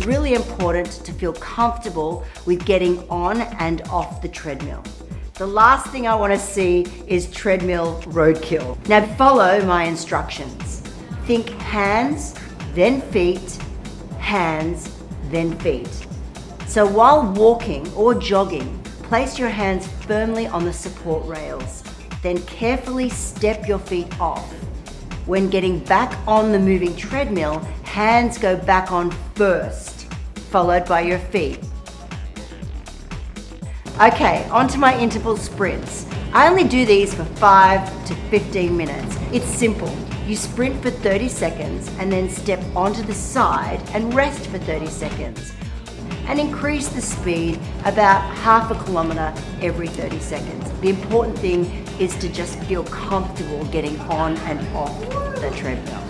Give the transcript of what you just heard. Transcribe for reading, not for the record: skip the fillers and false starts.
really important to feel comfortable with getting on and off the treadmill. The last thing I want to see is treadmill roadkill. Now follow my instructions. Think hands, then feet, hands, then feet. So while walking or jogging, place your hands firmly on the support rails. Then carefully step your feet off. When getting back on the moving treadmill, hands go back on first, followed by your feet. Okay, onto my interval sprints. I only do these for 5 to 15 minutes. It's simple. You sprint for 30 seconds and then step onto the side and rest for 30 seconds. And increase the speed about half a kilometre every 30 seconds. The important thing is to just feel comfortable getting on and off the treadmill.